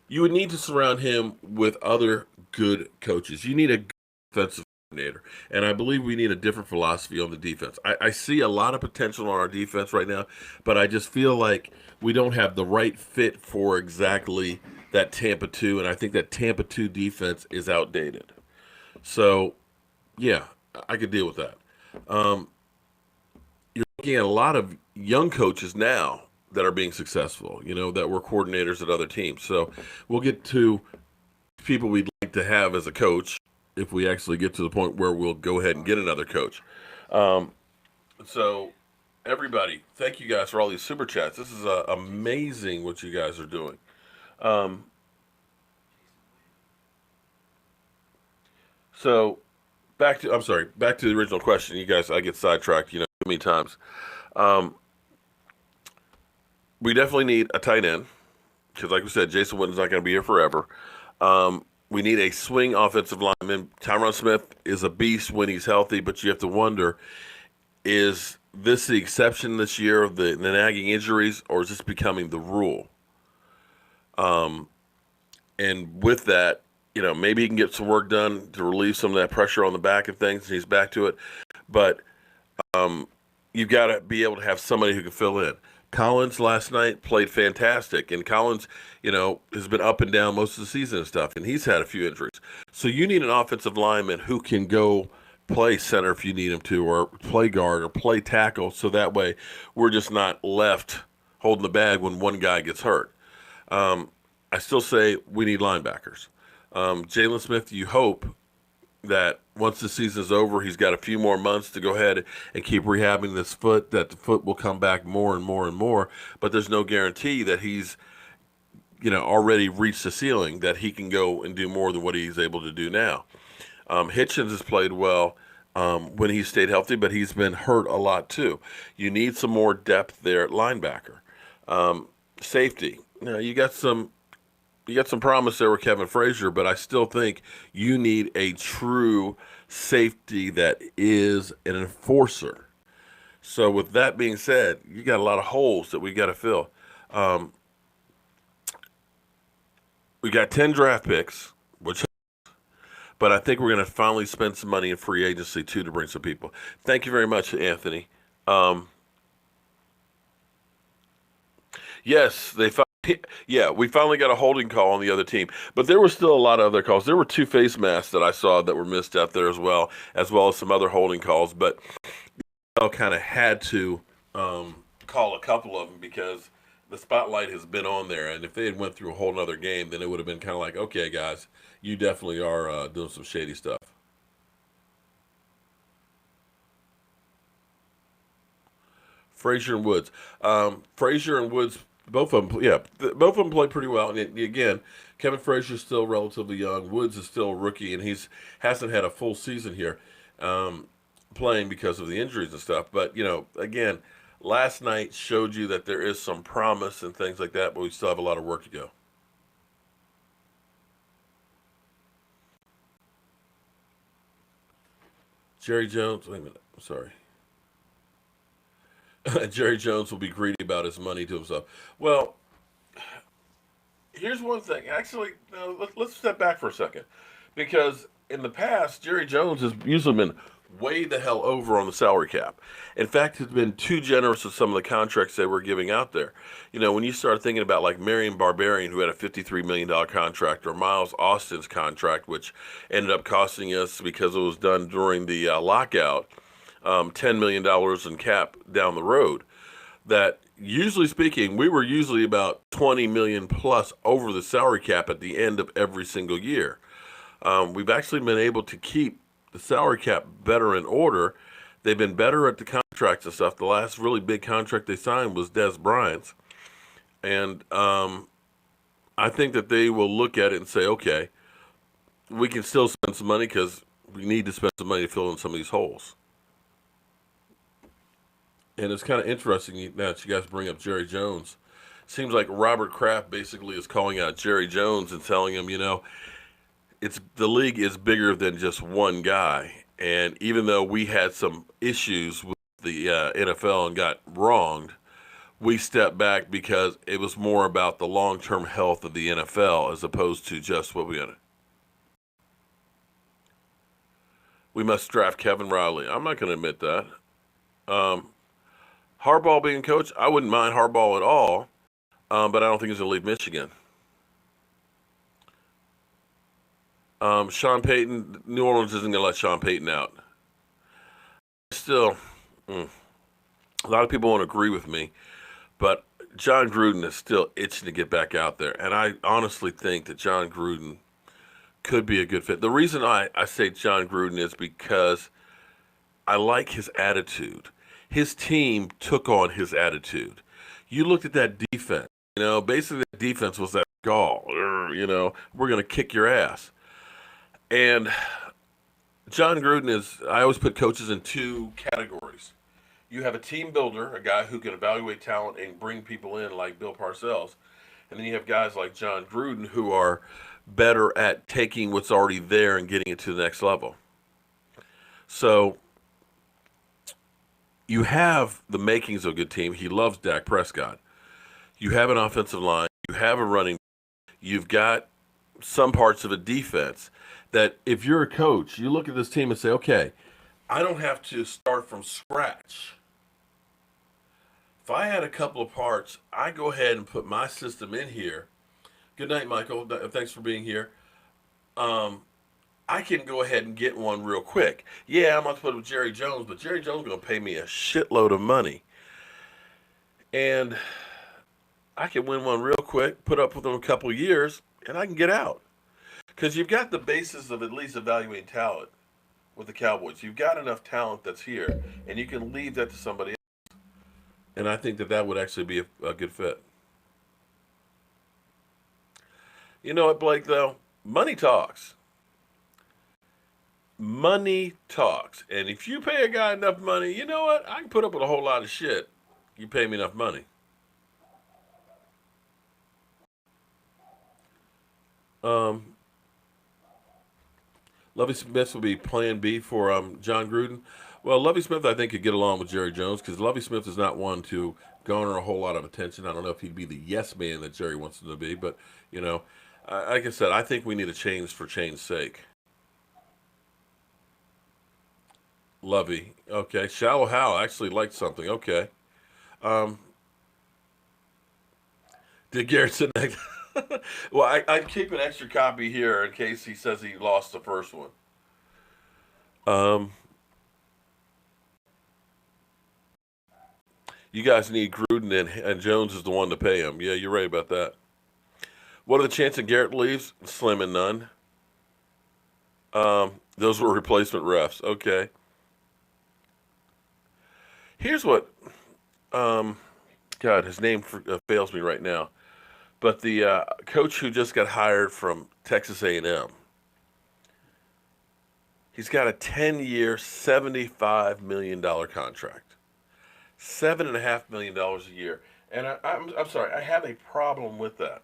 you would need to surround him with other good coaches. You need a good defensive coordinator. And I believe we need a different philosophy on the defense. I see a lot of potential on our defense right now, but I just feel like we don't have the right fit for exactly that Tampa 2, and I think that Tampa 2 defense is outdated. So, yeah, I could deal with that. You're looking at a lot of young coaches now that are being successful, that were coordinators at other teams. So we'll get to people we'd like to have as a coach if we actually get to the point where we'll go ahead and get another coach. So everybody, thank you guys for all these super chats. This is amazing what you guys are doing. So back to the original question. You guys, I get sidetracked, too many times. We definitely need a tight end because, like we said, Jason Witten's not going to be here forever. We need a swing offensive lineman. Tyron Smith is a beast when he's healthy, but you have to wonder, is this the exception this year of the nagging injuries, or is this becoming the rule? And with that, maybe he can get some work done to relieve some of that pressure on the back and things, and he's back to it. But you've got to be able to have somebody who can fill in. Collins last night played fantastic, and Collins, has been up and down most of the season and stuff, and he's had a few injuries. So you need an offensive lineman who can go play center if you need him to, or play guard, or play tackle, so that way we're just not left holding the bag when one guy gets hurt. I still say we need linebackers. Jalen Smith, you hope that once the season's over, he's got a few more months to go ahead and keep rehabbing this foot, that the foot will come back more and more and more. But there's no guarantee that he's, already reached the ceiling, that he can go and do more than what he's able to do now. Hitchens has played well when he stayed healthy, but he's been hurt a lot too. You need some more depth there at linebacker. Safety. You got some promise there with Kevin Frazier, but I still think you need a true safety that is an enforcer. So with that being said, you got a lot of holes that we got to fill. We got 10 draft picks, but I think we're going to finally spend some money in free agency too to bring some people. Thank you very much, Anthony. Yes, yeah, we finally got a holding call on the other team, but there were still a lot of other calls. There were two face masks that I saw that were missed out there as well as some other holding calls. But I kind of had to call a couple of them because the spotlight has been on there, and if they had went through a whole nother game, then it would have been kind of like, okay, guys, you definitely are doing some shady stuff. Frazier and Woods. Frazier and Woods, both of them, yeah, both of them play pretty well. And again, Kevin Frazier's still relatively young. Woods is still a rookie, and hasn't had a full season here playing because of the injuries and stuff. But again, last night showed you that there is some promise and things like that, but we still have a lot of work to go. Jerry Jones, wait a minute, I'm sorry. Jerry Jones will be greedy about his money to himself. Well, here's one thing. Actually, no, let's step back for a second. Because in the past, Jerry Jones has usually been way the hell over on the salary cap. In fact, has been too generous with some of the contracts they were giving out there. When you start thinking about like Marion Barbarian, who had a $53 million contract, or Miles Austin's contract, which ended up costing us, because it was done during the lockout, $10 million in cap down the road, that usually speaking, we were usually about 20 million plus over the salary cap at the end of every single year. We've actually been able to keep the salary cap better in order. They've been better at the contracts and stuff. The last really big contract they signed was Des Bryant's. And I think that they will look at it and say, okay, we can still spend some money because we need to spend some money to fill in some of these holes. And it's kind of interesting now that you guys bring up Jerry Jones. Seems like Robert Kraft basically is calling out Jerry Jones and telling him, the league is bigger than just one guy. And even though we had some issues with the NFL and got wronged, we stepped back because it was more about the long-term health of the NFL as opposed to just what we had. We must draft Kevin Riley. I'm not going to admit that. Harbaugh being coach, I wouldn't mind Harbaugh at all, but I don't think he's going to leave Michigan. Sean Payton, New Orleans isn't going to let Sean Payton out. Still, a lot of people won't agree with me, but John Gruden is still itching to get back out there. And I honestly think that John Gruden could be a good fit. The reason I say John Gruden is because I like his attitude. His team took on his attitude. You looked at that defense. Basically the defense was that gall. We're going to kick your ass. And John Gruden I always put coaches in two categories. You have a team builder, a guy who can evaluate talent and bring people in like Bill Parcells. And then you have guys like John Gruden who are better at taking what's already there and getting it to the next level. So You have the makings of a good team. He loves Dak Prescott. You have an offensive line. You have a running. You've got some parts of a defense that if you're a coach, you look at this team and say, okay, I don't have to start from scratch. If I had a couple of parts, I go ahead and put my system in here. Good night, Michael. Thanks for being here. Um, I can go ahead and get one real quick. Yeah, I'm going to put it with Jerry Jones, but Jerry Jones is going to pay me a shitload of money. And I can win one real quick, put up with them a couple of years, and I can get out. Because you've got the basis of at least evaluating talent with the Cowboys. You've got enough talent that's here, and you can leave that to somebody else. And I think that that would actually be a good fit. You know what, Blake, though? Money talks. Money talks. And if you pay a guy enough money, you know what? I can put up with a whole lot of shit. You pay me enough money. Um, Lovey Smith will be plan B for John Gruden. Well, Lovey Smith, I think, could get along with Jerry Jones because Lovey Smith is not one to garner a whole lot of attention. I don't know if he'd be the yes man that Jerry wants him to be, but, you know, like I said, I think we need a change for change's sake. Lovey, okay. Shallow Hal actually liked something. Okay. Um, did Garrett sit next? Well, I'd keep an extra copy here in case he says he lost the first one. Um, you guys need Gruden and Jones is the one to pay him. Yeah, you're right about that. What are the chances Garrett leaves? Slim and none. Those were replacement refs. Okay. Here's what. Um, God, his name fails me right now. But the coach who just got hired from Texas A&M, he's got a 10-year, $75 million contract, $7.5 million a year. And I'm sorry, I have a problem with that.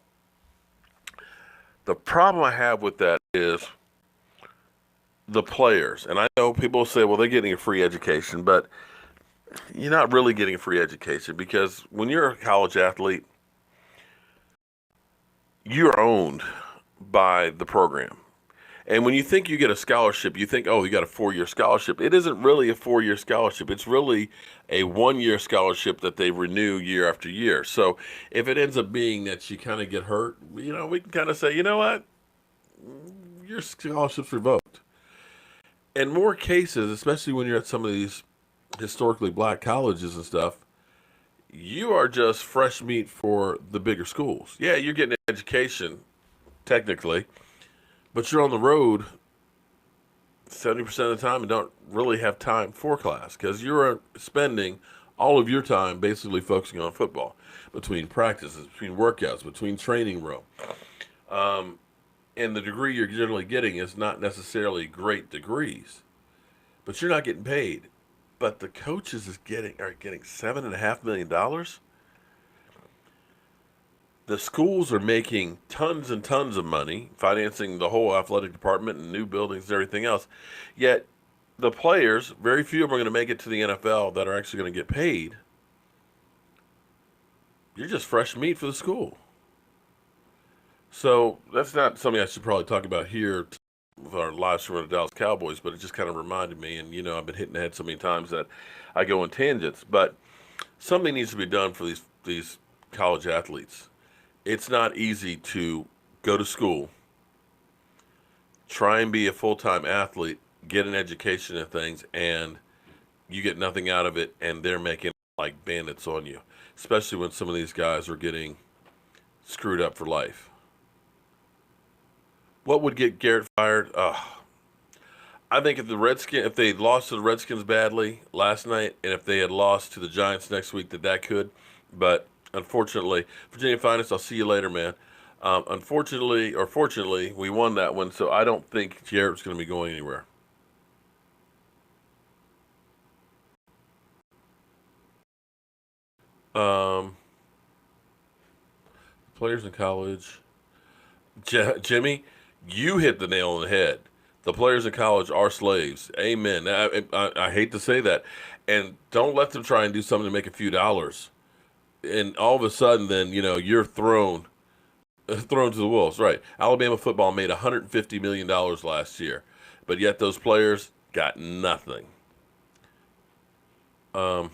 The problem I have with that is the players. And I know people say, well, they're getting a free education, but you're not really getting a free education because when you're a college athlete, you're owned by the program. And when you think you get a scholarship, you think, oh, you got a 4-year scholarship. It isn't really a 4-year scholarship. It's really a 1-year scholarship that they renew year after year. So if it ends up being that you kind of get hurt, you know, we can kind of say, you know what, your scholarship's revoked. In more cases, especially when you're at some of these historically black colleges and stuff, you are just fresh meat for the bigger schools. Yeah, you're getting an education, technically, but you're on the road 70% of the time and don't really have time for class because you're spending all of your time basically focusing on football between practices, between workouts, between training room. Um, and the degree you're generally getting is not necessarily great degrees, but you're not getting paid. But the coaches are getting $7.5 million. The schools are making tons and tons of money, financing the whole athletic department and new buildings and everything else. Yet the players, very few of them are going to make it to the NFL that are actually going to get paid. You're just fresh meat for the school. So that's not something I should probably talk about here with our live stream of the Dallas Cowboys, but it just kind of reminded me. And, you know, I've been hitting the head so many times that I go in tangents. But something needs to be done for these college athletes. It's not easy to go to school, try and be a full-time athlete, get an education and things, and you get nothing out of it, and they're making like bandits on you, especially when some of these guys are getting screwed up for life. What would get Garrett fired? I think if they lost to the Redskins badly last night, and if they had lost to the Giants next week, that could. But unfortunately, Virginia Finest, I'll see you later, man. Unfortunately, or fortunately, we won that one, so I don't think Garrett's going to be going anywhere. Um, Players in college. Jimmy, you hit the nail on the head. The players in college are slaves. Amen. I hate to say that. And don't let them try and do something to make a few dollars. And all of a sudden, then, you're thrown to the wolves. Right. Alabama football made $150 million last year, but yet those players got nothing. Um,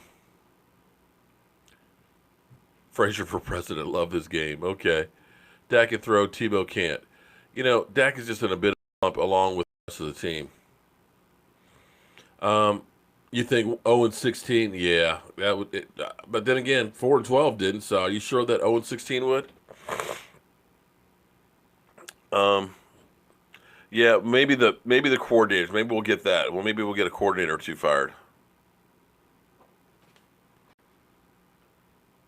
Frazier for president. Love this game. Okay. Dak can throw. Tebow can't. Dak is just in a bit of a bump along with the rest of the team. You think 0-16? Yeah, that would. But then again, 4-12 didn't. So are you sure that 0-16 would? Um, yeah, maybe the coordinators. Maybe we'll get that. Well, maybe we'll get a coordinator or two fired.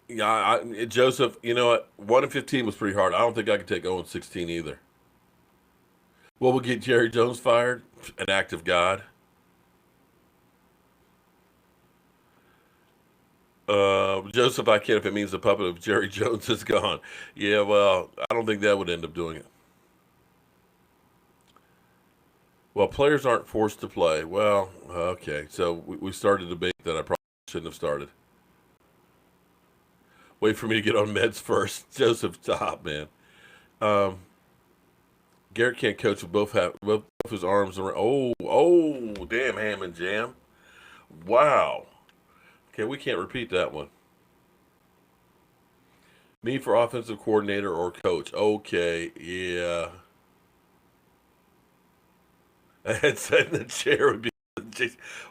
Yeah, Joseph. You know what? 1-15 was pretty hard. I don't think I could take 0-16 either. Well, we'll get Jerry Jones fired. An act of God. Joseph, I can't if it means the puppet of Jerry Jones is gone. Yeah, well, I don't think that would end up doing it. Well, players aren't forced to play. Well, okay. So we started a debate that I probably shouldn't have started. Wait for me to get on meds first. Joseph, stop, man. Um, Garrett can't coach with both his arms around. Oh, damn, ham and jam. Wow. Okay, we can't repeat that one. Me for offensive coordinator or coach. Okay, yeah. A headset in the chair would be.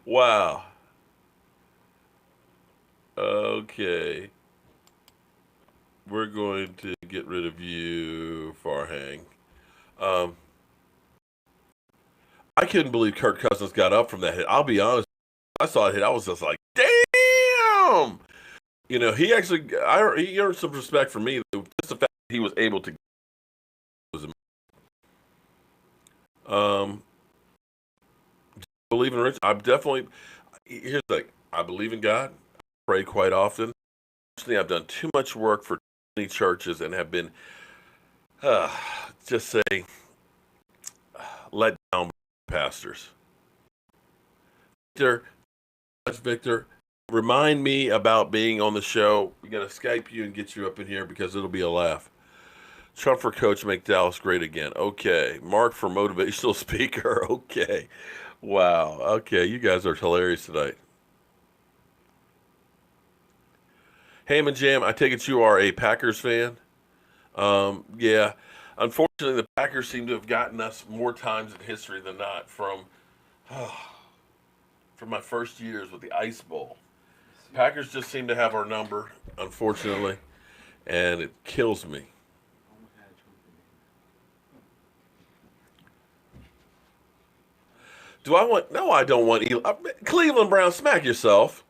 Wow. Okay. We're going to get rid of you, Farhang. Um, I couldn't believe Kirk Cousins got up from that hit. I'll be honest. I saw it hit. I was just like, damn. He actually, he earned some respect from me. Just the fact that he was able to. Um, believe in Rich. I'm definitely. Here's the thing. I believe in God. I pray quite often. Personally, I've done too much work for too many churches and have been, uh, just say, let down by pastors. Victor, remind me about being on the show. We got to Skype you and get you up in here because it'll be a laugh. Trump for coach, make Dallas great again. Okay. Mark for motivational speaker. Okay. Wow. Okay. You guys are hilarious tonight. Ham and Jam, I take it you are a Packers fan. Yeah. Unfortunately, the Packers seem to have gotten us more times in history than not from my first years with the Ice Bowl. Packers just seem to have our number, unfortunately, and it kills me. Do I want? No, I don't want Eli. Cleveland Browns, smack yourself.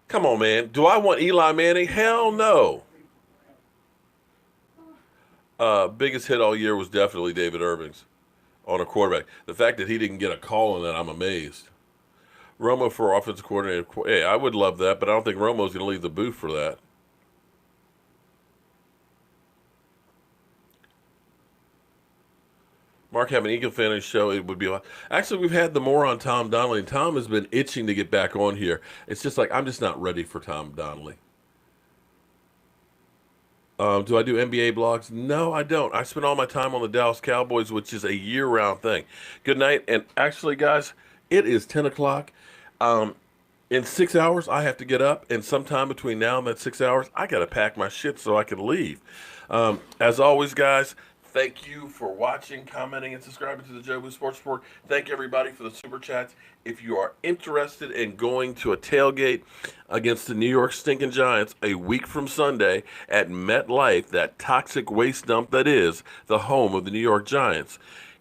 Come on, man. Do I want Eli Manning? Hell no. Biggest hit all year was definitely David Irving's on a quarterback. The fact that he didn't get a call on that, I'm amazed. Romo for offensive coordinator. Hey, I would love that, but I don't think Romo's going to leave the booth for that. Mark have an Eagle fan on his show, it would be a lot. Actually, we've had the more on Tom Donnelly, and Tom has been itching to get back on here. It's just like, I'm just not ready for Tom Donnelly. Do I do NBA blogs? No, I don't. I spend all my time on the Dallas Cowboys, which is a year-round thing. Good night. And actually, guys, it is 10 o'clock. In 6 hours, I have to get up, and sometime between now and that 6 hours, I got to pack my shit so I can leave. As always, guys, thank you for watching, commenting, and subscribing to the Jobu Sports Report. Thank everybody for the super chats. If you are interested in going to a tailgate against the New York Stinking Giants a week from Sunday at MetLife, that toxic waste dump that is the home of the New York Giants,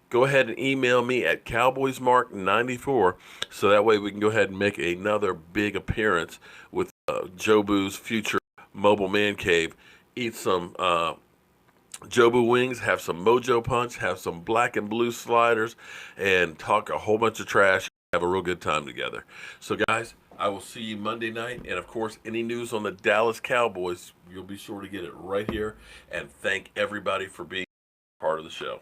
go ahead and email me at cowboysmark94 so that way we can go ahead and make another big appearance with Jobu's future mobile man cave. Eat some Jobu wings, have some Mojo Punch, have some black and blue sliders, and talk a whole bunch of trash. Have a real good time together. So, guys, I will see you Monday night. And, of course, any news on the Dallas Cowboys, you'll be sure to get it right here. And thank everybody for being part of the show.